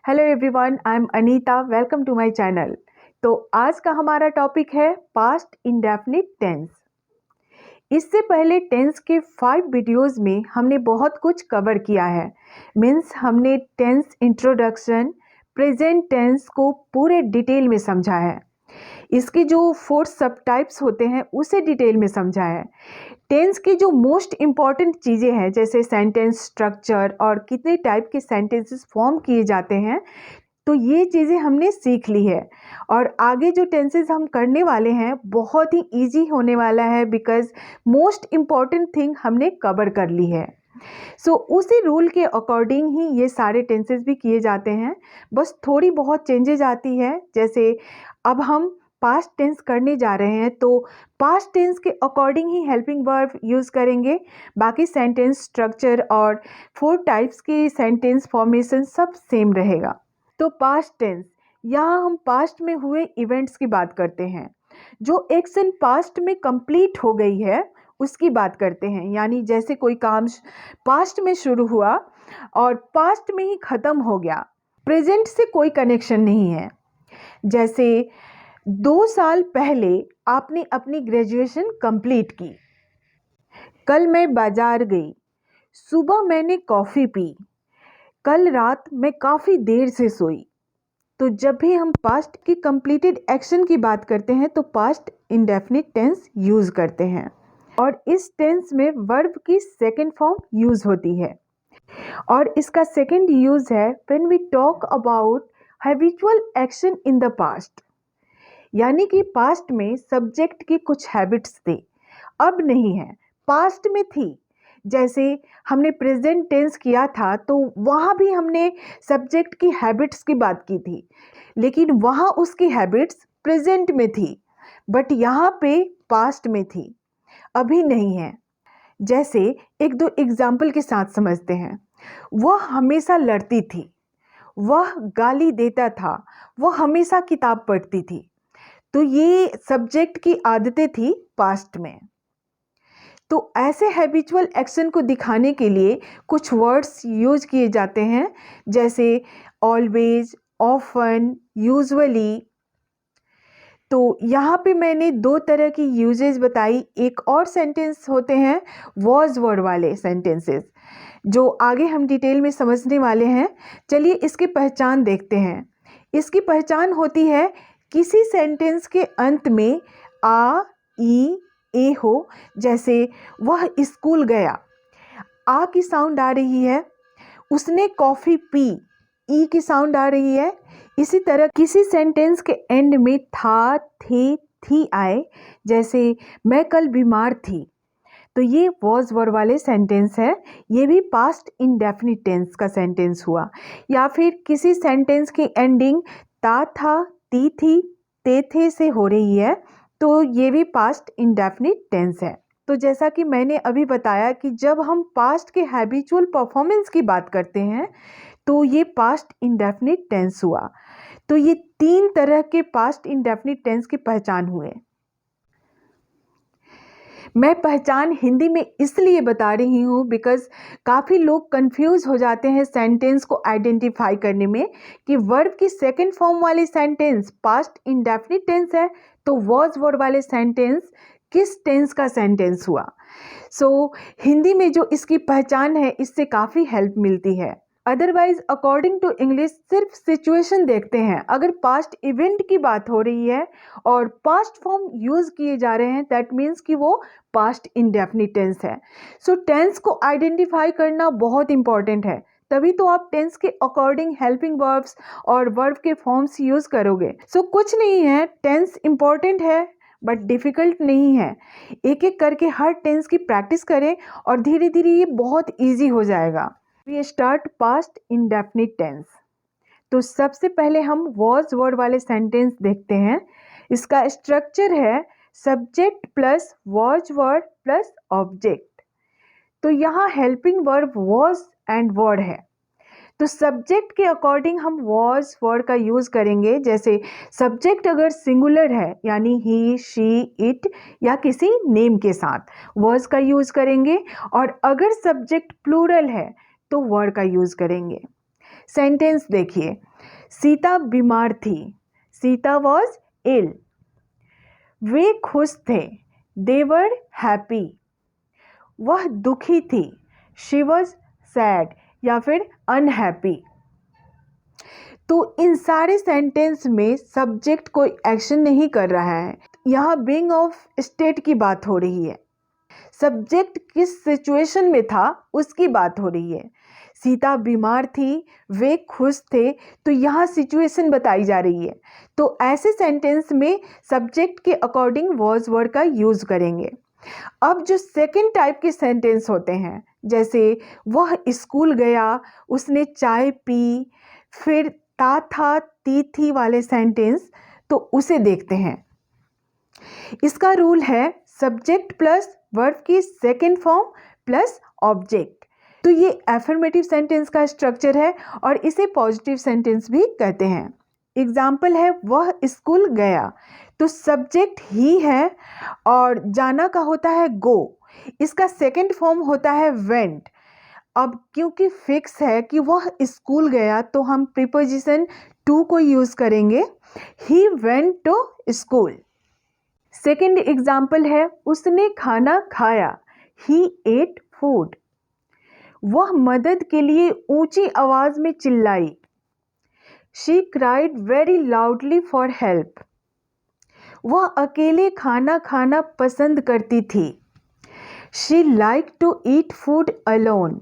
Hello everyone, I am Anita. Welcome to my channel. तो आज का हमारा टॉपिक है पास्ट इंडेफिनिट टेंस। इससे पहले टेंस के 5 वीडियोस में हमने बहुत कुछ कवर किया है। मीन्स हमने टेंस इंट्रोडक्शन, प्रेजेंट टेंस को पूरे डिटेल में समझा है। इसके जो 4 सब टाइप्स होते हैं उसे डिटेल में समझा है। टेंस की जो मोस्ट इम्पॉर्टेंट चीज़ें हैं जैसे सेंटेंस स्ट्रक्चर और कितने टाइप के सेंटेंसेस फॉर्म किए जाते हैं, तो ये चीज़ें हमने सीख ली है। और आगे जो टेंसेस हम करने वाले हैं बहुत ही इजी होने वाला है, बिकॉज मोस्ट इम्पॉर्टेंट थिंग हमने कवर कर ली है। सो उसी रूल के अकॉर्डिंग ही ये सारे टेंसेस भी किए जाते हैं। बस थोड़ी बहुत चेंजेज आती है। जैसे अब हम पास्ट टेंस करने जा रहे हैं तो पास्ट टेंस के अकॉर्डिंग ही हेल्पिंग वर्ब यूज़ करेंगे। बाकी सेंटेंस स्ट्रक्चर और 4 टाइप्स के सेंटेंस फॉर्मेशन सब सेम रहेगा। तो पास्ट टेंस, यहाँ हम पास्ट में हुए इवेंट्स की बात करते हैं। जो एक्शन पास्ट में कंप्लीट हो गई है उसकी बात करते हैं। यानी जैसे कोई काम पास्ट में शुरू हुआ और पास्ट में ही ख़त्म हो गया, प्रेजेंट से कोई कनेक्शन नहीं है। जैसे 2 साल पहले आपने अपनी ग्रेजुएशन कंप्लीट की। कल मैं बाजार गई। सुबह मैंने कॉफ़ी पी। कल रात मैं काफ़ी देर से सोई। तो जब भी हम पास्ट की कंप्लीटेड एक्शन की बात करते हैं तो पास्ट इंडेफिनिट टेंस यूज़ करते हैं। और इस टेंस में वर्ब की सेकंड फॉर्म यूज़ होती है। और इसका सेकंड यूज़ है when we talk about habitual action in the past. यानी कि पास्ट में सब्जेक्ट की कुछ हैबिट्स थी, अब नहीं है, पास्ट में थी। जैसे हमने प्रेजेंट टेंस किया था तो वहाँ भी हमने सब्जेक्ट की हैबिट्स की बात की थी, लेकिन वहाँ उसकी हैबिट्स प्रेजेंट में थी, बट यहाँ पे पास्ट में थी, अभी नहीं है। जैसे एक दो एग्जाम्पल के साथ समझते हैं। वह हमेशा लड़ती थी। वह गाली देता था। वह हमेशा किताब पढ़ती थी। तो ये सब्जेक्ट की आदतें थी पास्ट में। तो ऐसे हैबिचुअल एक्शन को दिखाने के लिए कुछ वर्ड्स यूज किए जाते हैं, जैसे ऑलवेज, ऑफन, यूजुअली। तो यहाँ पे मैंने 2 तरह की यूजेज बताई। एक और सेंटेंस होते हैं वॉज वर्ड वाले सेंटेंसेस, जो आगे हम डिटेल में समझने वाले हैं। चलिए इसकी पहचान देखते हैं। इसकी पहचान होती है किसी सेंटेंस के अंत में आ, ई, ए हो। जैसे वह स्कूल गया, आ की साउंड आ रही है। उसने कॉफ़ी पी, ई की साउंड आ रही है। इसी तरह किसी सेंटेंस के एंड में था, थे, थी आए। जैसे मैं कल बीमार थी, तो ये वॉज वर्ड वाले सेंटेंस है। ये भी पास्ट इंडेफिनिट टेंस का सेंटेंस हुआ। या फिर किसी सेंटेंस की एंडिंग ता था, ती थी, ते थे से हो रही है, तो ये भी पास्ट इंडेफिनिट टेंस है। तो जैसा कि मैंने अभी बताया कि जब हम पास्ट के हैबिचुअल परफॉर्मेंस की बात करते हैं तो ये पास्ट इंडेफिनिट टेंस हुआ। तो ये 3 तरह के पास्ट इंडेफिनिट टेंस की पहचान हुए। मैं पहचान हिंदी में इसलिए बता रही हूँ बिकॉज़ काफ़ी लोग कंफ्यूज हो जाते हैं सेंटेंस को आइडेंटिफाई करने में कि वर्ब की सेकंड फॉर्म वाली सेंटेंस पास्ट इंडेफिनिट टेंस है तो वॉज वर्ड वाले सेंटेंस किस टेंस का सेंटेंस हुआ। सो हिंदी में जो इसकी पहचान है इससे काफ़ी हेल्प मिलती है। अदरवाइज अकॉर्डिंग टू इंग्लिश सिर्फ सिचुएशन देखते हैं। अगर पास्ट इवेंट की बात हो रही है और पास्ट फॉर्म यूज़ किए जा रहे हैं, दैट मीन्स कि वो पास्ट इंडेफिनिट टेंस है। सो टेंस को आइडेंटिफाई करना बहुत इंपॉर्टेंट है, तभी तो आप टेंस के अकॉर्डिंग हेल्पिंग वर्ब्स और वर्ब के फॉर्म्स यूज़ करोगे। सो कुछ नहीं है, टेंस इंपॉर्टेंट है बट डिफ़िकल्ट नहीं है। एक एक करके हर टेंस की प्रैक्टिस करें और धीरे धीरे ये बहुत ईजी हो जाएगा। We start past indefinite tense. तो सबसे पहले हम वॉज वर्ड वाले सेंटेंस देखते हैं। इसका स्ट्रक्चर है subject plus was word plus object. तो यहाँ helping verb was and word है, तो सब्जेक्ट के अकॉर्डिंग हम वॉज वर्ड का यूज़ करेंगे। जैसे सब्जेक्ट अगर सिंगुलर है यानी ही, शी, इट या किसी नेम के साथ वॉज का यूज़ करेंगे, और अगर सब्जेक्ट प्लूरल है तो वर्ड का यूज़ करेंगे। सेंटेंस देखिए, सीता बीमार थी, सीता वॉज इल। वे खुश थे, दे वर हैप्पी। वह दुखी थी, शी वॉज सैड या फिर अनहैप्पी। तो इन सारे सेंटेंस में सब्जेक्ट कोई एक्शन नहीं कर रहा है, यहाँ बीइंग ऑफ स्टेट की बात हो रही है। सब्जेक्ट किस सिचुएशन में था उसकी बात हो रही है। सीता बीमार थी, वे खुश थे, तो यहाँ सिचुएशन बताई जा रही है। तो ऐसे सेंटेंस में सब्जेक्ट के अकॉर्डिंग वॉज वर्ड का यूज करेंगे। अब जो सेकंड टाइप के सेंटेंस होते हैं, जैसे वह स्कूल गया, उसने चाय पी, फिर था ती थी वाले सेंटेंस, तो उसे देखते हैं। इसका रूल है सब्जेक्ट प्लस वर्ब की सेकंड फॉर्म प्लस ऑब्जेक्ट। तो ये एफर्मेटिव सेंटेंस का स्ट्रक्चर है और इसे पॉजिटिव सेंटेंस भी कहते हैं। एग्जाम्पल है वह स्कूल गया, तो सब्जेक्ट ही है और जाना का होता है गो, इसका सेकंड फॉर्म होता है वेंट। अब क्योंकि फिक्स है कि वह स्कूल गया, तो हम प्रीपोजिशन टू को यूज करेंगे, he went to school. Second example है उसने खाना खाया, ही एट फूड। वह मदद के लिए ऊंची आवाज में चिल्लाई, she cried very loudly for help. वह अकेले खाना खाना पसंद करती थी, she like to eat food alone.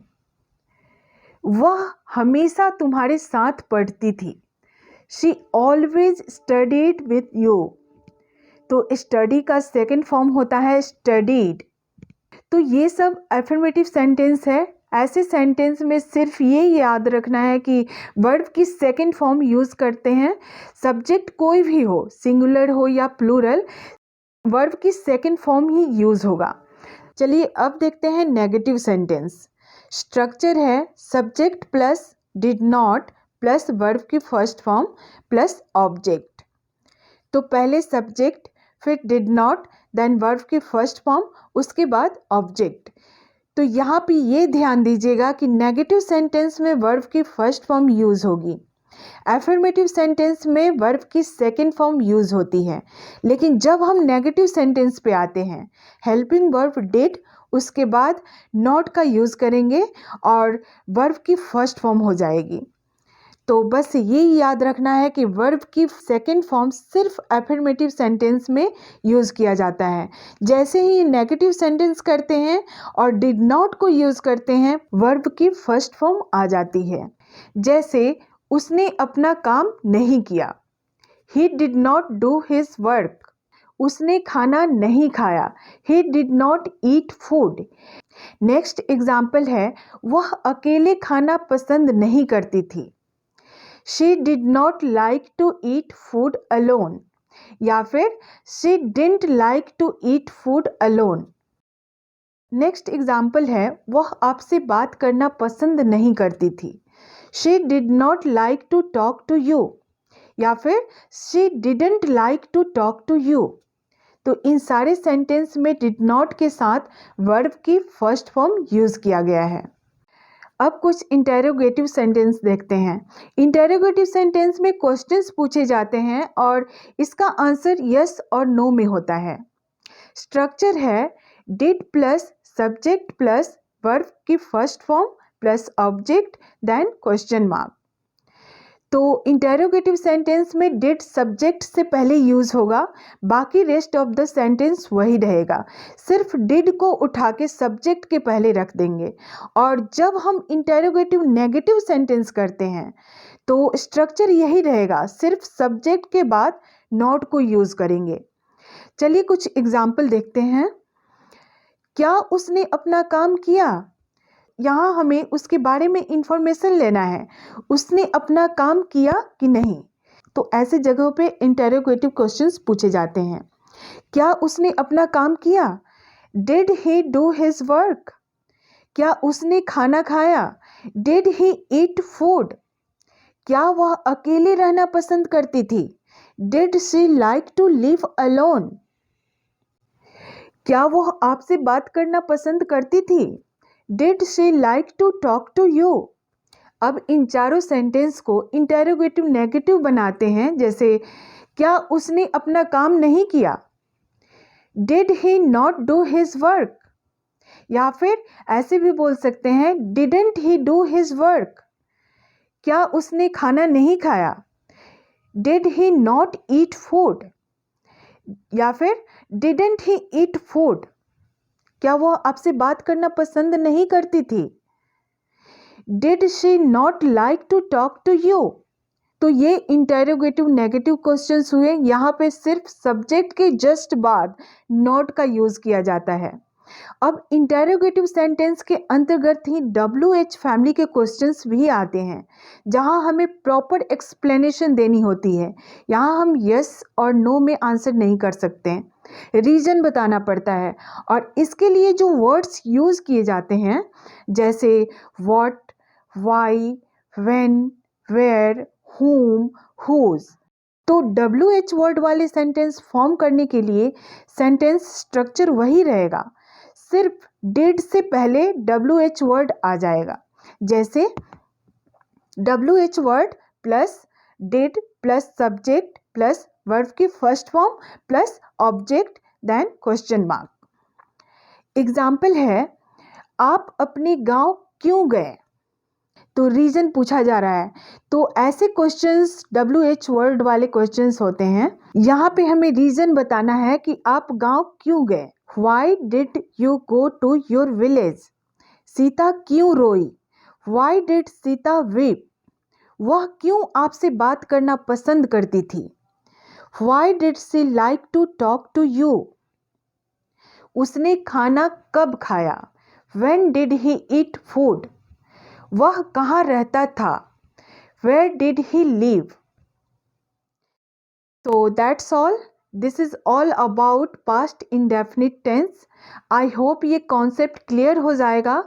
वह हमेशा तुम्हारे साथ पढ़ती थी, she always studied with you. तो स्टडी का सेकंड फॉर्म होता है स्टडीड। तो ये सब एफर्मेटिव सेंटेंस है। ऐसे सेंटेंस में सिर्फ ये याद रखना है कि वर्ब की सेकंड फॉर्म यूज करते हैं। सब्जेक्ट कोई भी हो, सिंगुलर हो या प्लूरल, वर्ब की सेकंड फॉर्म ही यूज होगा। चलिए अब देखते हैं नेगेटिव सेंटेंस। स्ट्रक्चर है subject plus did not plus verb की फर्स्ट फॉर्म प्लस ऑब्जेक्ट। तो पहले सब्जेक्ट, फिर डिड नॉट, देन वर्ब की फर्स्ट फॉर्म, उसके बाद ऑब्जेक्ट। तो यहाँ पे ये ध्यान दीजिएगा कि नेगेटिव सेंटेंस में वर्ब की फर्स्ट फॉर्म यूज होगी, एफर्मेटिव सेंटेंस में वर्ब की सेकंड फॉर्म यूज होती है। लेकिन जब हम नेगेटिव सेंटेंस पे आते हैं, हेल्पिंग वर्ब डिड, उसके बाद नॉट का यूज करेंगे और वर्ब की फर्स्ट फॉर्म हो जाएगी। तो बस ये याद रखना है कि वर्ब की सेकंड फॉर्म सिर्फ एफर्मेटिव सेंटेंस में यूज़ किया जाता है। जैसे ही नेगेटिव सेंटेंस करते हैं और डिड नॉट को यूज़ करते हैं, वर्ब की फर्स्ट फॉर्म आ जाती है। जैसे उसने अपना काम नहीं किया, he did not do his work. उसने खाना नहीं खाया, he did not eat food. Next example है वह अकेले खाना पसंद नहीं करती थी, She did not like to eat food alone, या फिर She didn't like to eat food alone. Next example है वह आपसे बात करना पसंद नहीं करती थी, She did not like to talk to you, या फिर She didn't like to talk to you. तो इन सारे सेंटेंस में डिड नॉट के साथ वर्ब की फर्स्ट फॉर्म यूज किया गया है। अब कुछ इंटेरोगेटिव सेंटेंस देखते हैं। इंटेरोगेटिव सेंटेंस में क्वेश्चंस पूछे जाते हैं और इसका आंसर यस और नो में होता है। स्ट्रक्चर है did plus subject plus verb की first form plus object then question mark. तो इंटेरोगेटिव सेंटेंस में डिड सब्जेक्ट से पहले यूज होगा, बाकी रेस्ट ऑफ द सेंटेंस वही रहेगा। सिर्फ डिड को उठा के सब्जेक्ट के पहले रख देंगे। और जब हम इंटेरोगेटिव नेगेटिव सेंटेंस करते हैं तो स्ट्रक्चर यही रहेगा, सिर्फ सब्जेक्ट के बाद नॉट को यूज करेंगे। चलिए कुछ एग्जाम्पल देखते हैं। क्या उसने अपना काम किया? यहाँ हमें उसके बारे में इंफॉर्मेशन लेना है, उसने अपना काम किया कि नहीं। तो ऐसे जगहों पे इंटेरोगेटिव क्वेश्चंस पूछे जाते हैं। क्या उसने अपना काम किया? Did he do his work? क्या उसने खाना खाया? Did he eat food? क्या वह अकेले रहना पसंद करती थी? Did she like to live alone? क्या वह आपसे बात करना पसंद करती थी? Did she like to talk to you? अब इन चारों सेंटेंस को इंटेरोगेटिव नेगेटिव बनाते हैं, जैसे क्या उसने अपना काम नहीं किया, did he not do his work, या फिर ऐसे भी बोल सकते हैं didn't he do his work, क्या उसने खाना नहीं खाया, did he not eat food, या फिर डिडंट ही ईट फूड, क्या वह आपसे बात करना पसंद नहीं करती थी, did she not like to talk to you. तो ये इंटेरोगेटिव नेगेटिव क्वेश्चंस हुए। यहाँ पे सिर्फ सब्जेक्ट के जस्ट बाद नॉट का यूज किया जाता है। अब इंटेरोगेटिव सेंटेंस के अंतर्गत ही WH फैमिली के क्वेश्चंस भी आते हैं, जहां हमें प्रॉपर एक्सप्लेनेशन देनी होती है। यहाँ हम यस और नो में आंसर नहीं कर सकते हैं, रीजन बताना पड़ता है। और इसके लिए जो वर्ड्स यूज़ किए जाते हैं, जैसे what, why, when, where, whom, whose, तो WH वर्ड वाले सेंटेंस फॉर्म करने के लिए सेंटेंस स्ट्रक्चर वही रहेगा, सिर्फ डिड से पहले WH वर्ड आ जाएगा। जैसे WH word plus did plus subject plus verb की first form plus object then question mark. Example है, आप अपने गांव क्यों गए, तो रीजन पूछा जा रहा है। तो ऐसे क्वेश्चंस WH वर्ड वाले क्वेश्चंस होते हैं। यहाँ पे हमें रीजन बताना है कि आप गांव क्यों गए। Why did you go to your village? Sita क्यों रोई? Why did Sita weep? वह क्यों आपसे बात करना पसंद करती थी? Why did she like to talk to you? उसने खाना कब खाया? When did he eat food? वह कहाँ रहता था? Where did he live? So that's all. This is all about past indefinite tense. I hope ये कॉन्सेप्ट क्लियर हो जाएगा।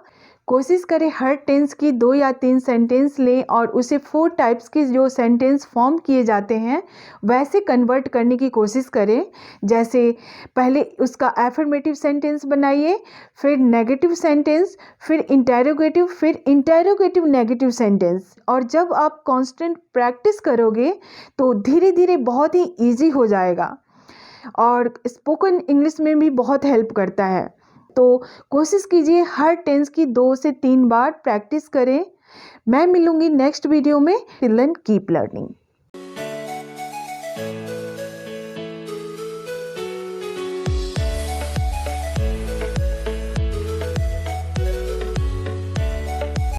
कोशिश करें हर टेंस की 2 या 3 सेंटेंस लें और उसे 4 टाइप्स के जो सेंटेंस फॉर्म किए जाते हैं वैसे कन्वर्ट करने की कोशिश करें। जैसे पहले उसका एफर्मेटिव सेंटेंस बनाइए, फिर नेगेटिव सेंटेंस, फिर इंटेरोगेटिव नेगेटिव सेंटेंस। और जब आप कांस्टेंट प्रैक्टिस करोगे तो धीरे धीरे बहुत ही ईजी हो जाएगा और स्पोकन इंग्लिश में भी बहुत हेल्प करता है। तो कोशिश कीजिए हर टेंस की 2 से 3 बार प्रैक्टिस करें। मैं मिलूंगी नेक्स्ट वीडियो में। Till then keep learning.